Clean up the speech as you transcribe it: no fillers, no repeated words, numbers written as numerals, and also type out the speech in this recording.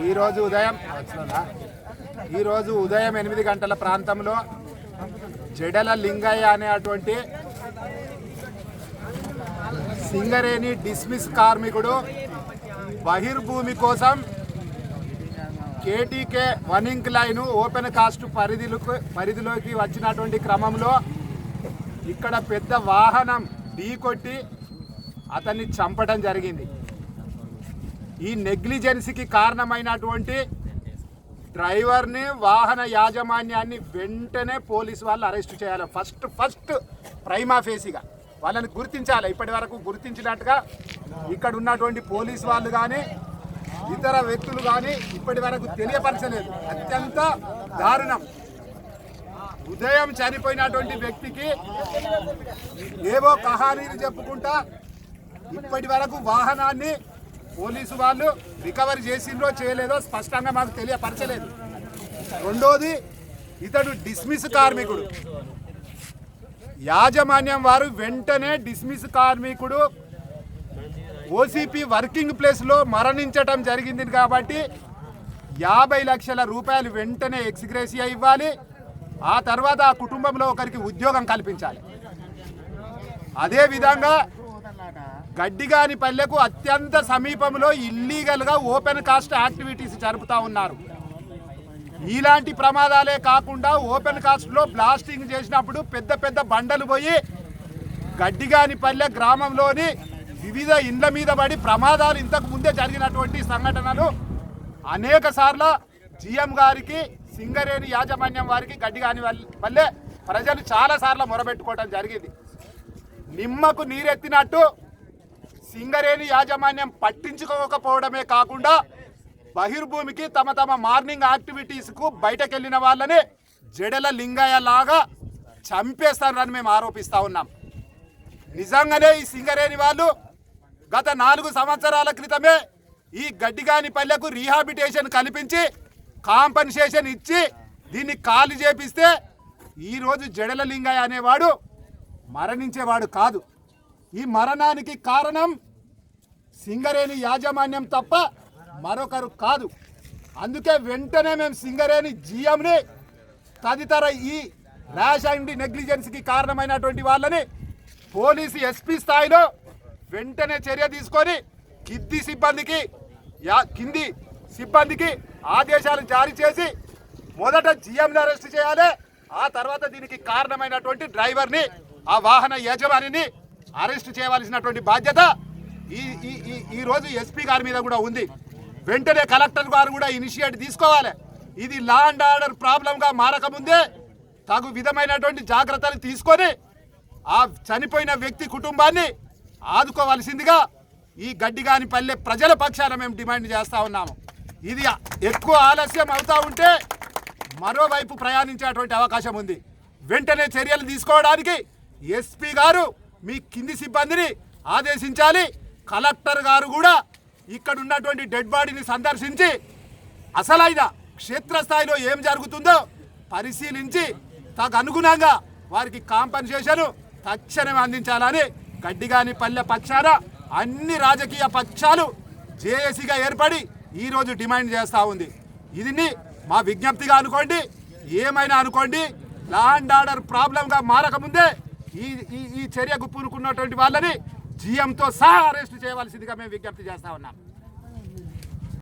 ఈరోజు ఉదయం 8 గంటల ప్రాంతంలో జడల లింగయ్య అనేటువంటి సింగరేణి డిస్మిస్ కార్మికుడు బహిర్భూమి కోసం కేటీకే వనింగ్ లైన్ ఓపెన్ కాస్ట్ పరిధిలోకి వచ్చినటువంటి క్రమంలో ఇక్కడ పెద్ద వాహనం ఢీకొట్టి అతన్ని చంపడం జరిగింది. ఈ నెగ్లిజెన్సీకి కారణమైనటువంటి డ్రైవర్ని, వాహన యాజమాన్యాన్ని వెంటనే పోలీసు వాళ్ళు అరెస్ట్ చేయాలి. ఫస్ట్ ప్రైమా ఫేసిగా వాళ్ళని గుర్తించాలి. ఇప్పటి వరకు గుర్తించినట్టుగా ఇక్కడ ఉన్నటువంటి పోలీసు వాళ్ళు కానీ ఇతర వ్యక్తులు కానీ ఇప్పటి వరకు తెలియపరచలేదు. అత్యంత దారుణం. ఉదయం చనిపోయినటువంటి వ్యక్తికి ఏవో కహానీలు చెప్పుకుంటా ఇప్పటి వరకు వాహనాన్ని పోలీసు వాళ్ళు రికవరీ చేసిందో చేయలేదో స్పష్టంగా మాకు తెలియపరచలేదు. రెండోది, ఇతడు డిస్మిస్ కార్మికుడు. యాజమాన్యం వారు వెంటనే డిస్మిస్ కార్మికుడు ఓసీపీ వర్కింగ్ ప్లేస్లో మరణించటం జరిగింది కాబట్టి 50 లక్షల రూపాయలు వెంటనే ఎక్స్గ్రేషియా ఇవ్వాలి. ఆ తర్వాత ఆ కుటుంబంలో ఒకరికి ఉద్యోగం కల్పించాలి. అదేవిధంగా గడ్డిగాని పల్లెకు అత్యంత సమీపంలో ఇల్లీగల్గా ఓపెన్ కాస్ట్ యాక్టివిటీస్ జరుపుతూ ఉన్నారు. ఇలాంటి ప్రమాదాలే కాకుండా ఓపెన్ కాస్ట్లో బ్లాస్టింగ్ చేసినప్పుడు పెద్ద పెద్ద బండలు పోయి గడ్డిగాని పల్లె గ్రామంలోని వివిధ ఇండ్ల మీద పడి ప్రమాదాలు ఇంతకు ముందే జరిగినటువంటి సంఘటనలు అనేక సార్లు జీఎం గారికి, సింగరేణి యాజమాన్యం వారికి గడ్డిగాని పల్లె ప్రజలు చాలాసార్లు మొరబెట్టుకోవడం జరిగింది. నిమ్మకు నీరెత్తినట్టు సింగరేణి యాజమాన్యం పట్టించుకోకపోవడమే కాకుండా బహిర్భూమికి తమ మార్నింగ్ యాక్టివిటీస్కు బయటకెళ్ళిన వాళ్ళని జడల లింగయ్య లాగా చంపేస్తారని మేము ఆరోపిస్తూ ఉన్నాం. నిజంగానే ఈ సింగరేణి వాళ్ళు గత 4 సంవత్సరాల క్రితమే ఈ గడ్డిగాని పల్లెకు రీహాబిటేషన్ కల్పించి కాంపన్సేషన్ ఇచ్చి దీన్ని ఖాళీ చేపిస్తే ఈరోజు జడల లింగయ్య అనేవాడు మరణించేవాడు కాదు. ఈ మరణానికి కారణం సింగరేణి యాజమాన్యం తప్ప మరొకరు కాదు. అందుకే వెంటనే మేము సింగరేణి జీఎంని తదితర ఈ ర్యాష్ అండ్ నెగ్లిజెన్స్కి కారణమైనటువంటి వాళ్ళని పోలీసు ఎస్పీ స్థాయిలో వెంటనే చర్య తీసుకొని కింది సిబ్బందికి ఆదేశాలు జారీ చేసి మొదట జీఎంని అరెస్ట్ చేయాలి. ఆ తర్వాత దీనికి కారణమైనటువంటి డ్రైవర్ని, ఆ వాహన యజమానిని అరెస్ట్ చేయవలసినటువంటి బాధ్యత ఈ రోజు ఎస్పీ గారి మీద కూడా ఉంది. వెంటనే కలెక్టర్ గారు కూడా ఇనిషియేట్ తీసుకోవాలి. ఇది లా అండ్ ఆర్డర్ ప్రాబ్లంగా మారకముందే తగు విధమైనటువంటి జాగ్రత్తలు తీసుకొని ఆ చనిపోయిన వ్యక్తి కుటుంబాన్ని ఆదుకోవాల్సిందిగా ఈ గడ్డిగాని పల్లె ప్రజల పక్షాన మేము డిమాండ్ చేస్తూ ఉన్నాము. ఇది ఎక్కువ ఆలస్యం అవుతూ ఉంటే మరోవైపు ప్రయాణించేటువంటి అవకాశం ఉంది. వెంటనే చర్యలు తీసుకోవడానికి ఎస్పీ గారు మీ కింది సిబ్బందిని ఆదేశించాలి. కలెక్టర్ గారు కూడా ఇక్కడ ఉన్నటువంటి డెడ్ బాడీని సందర్శించి అసలైన క్షేత్రస్థాయిలో ఏం జరుగుతుందో పరిశీలించి తగు అనుగుణంగా వారికి కాంపన్సేషన్ తక్షణమే అందించాలని గడ్డిగాని పల్లె పక్షాన అన్ని రాజకీయ పక్షాలు జేఏసీగా ఏర్పడి ఈరోజు డిమాండ్ చేస్తూ ఉంది. ఇది మా విజ్ఞప్తిగా అనుకోండి, ఏమైనా అనుకోండి. లా అండ్ ఆర్డర్ ప్రాబ్లంగా మారకముందే ఈ చర్యకు పూనుకున్నటువంటి వాళ్ళని జీఎంతో సహా అరెస్ట్ చేయవలసిందిగా మేము విజ్ఞప్తి చేస్తా ఉన్నాం.